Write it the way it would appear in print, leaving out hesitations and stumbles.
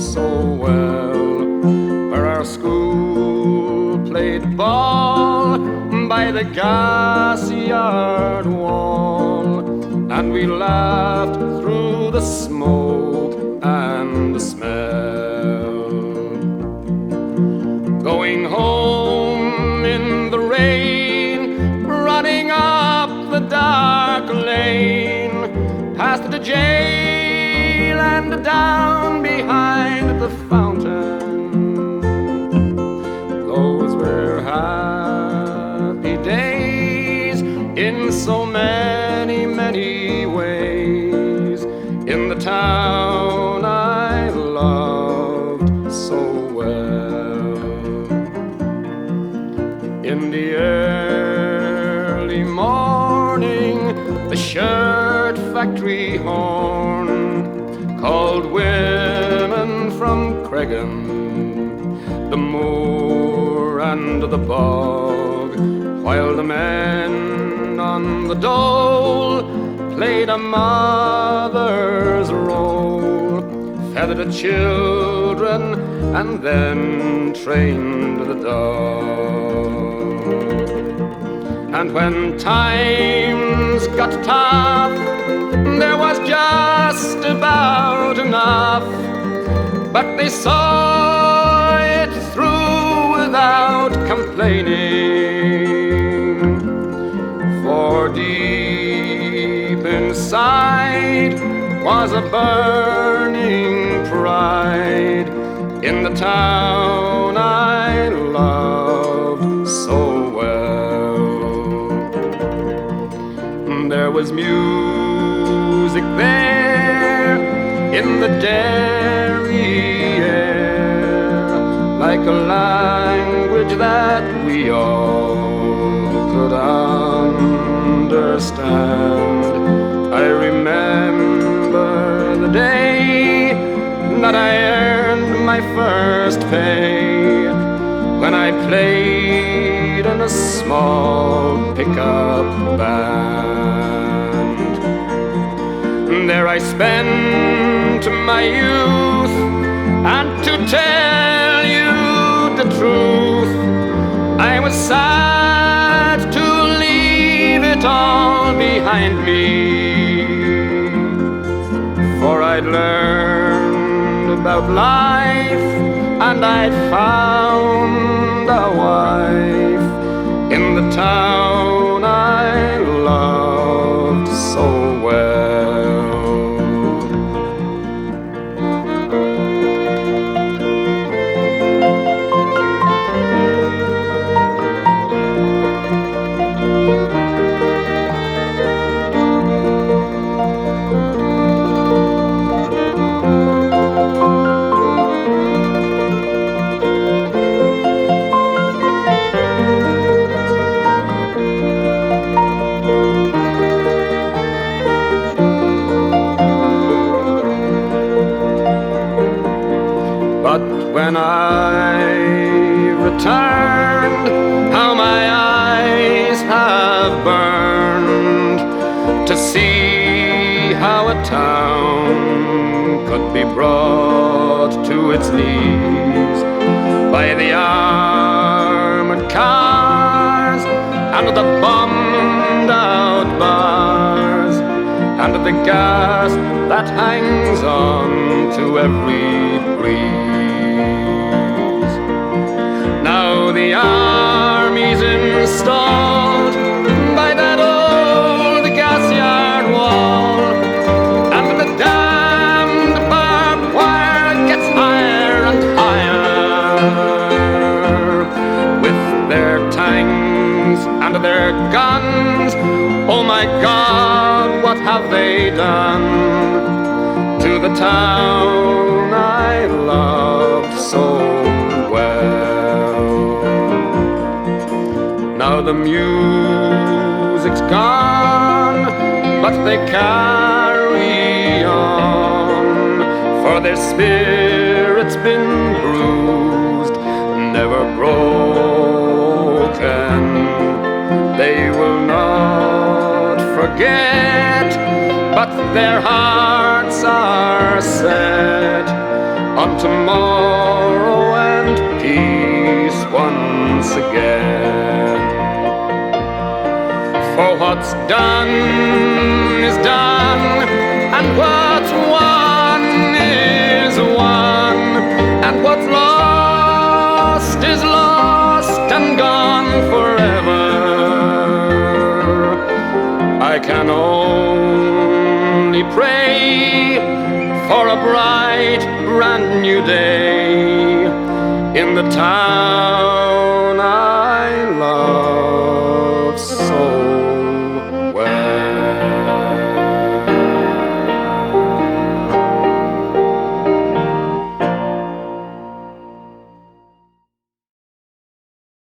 so well, where our school played ball by the gas yard wall, and we laughed through the smoke and the smell. Going home in the rain, running up the dark lane, past the jail and down behind the fountain. Those were happy days in so many, many ways, in the town I loved so well. In the early morning, the shirt factory horn called women from Cregan, the moor and the bog, while the men on the dole played a mother's role, fed the children and then trained the dog. And when times got tough, there was just about enough, but they saw it through without complaining, for deep inside was a burning pride in the town I loved so well. There was music there in the dairy air, like a language that we all could understand. I remember the day that I earned my first pay, when I played in a small pickup band. There I spent my youth, and to tell you the truth, I was sad to leave it all behind me, for I'd learned about life and I'd found a wife in the town I loved so well. But when I returned, how my eyes have burned to see how a town could be brought to its knees by the armored cars and the bombed out bars and the gas that hangs on to every breeze. Now the army's installed by that old gas yard wall, and the damned barbed wire gets higher and higher, with their tanks and their guns. Oh my God, what have they done to the town I loved so well? Now the music's gone, but they carry on, for their spirit's been bruised, never broken. They will not forget, but their hearts are set on tomorrow and peace once again. For what's done is done, and what's won is won, and what's lost is lost and gone forever. I can only pray for a bright, brand new day in the town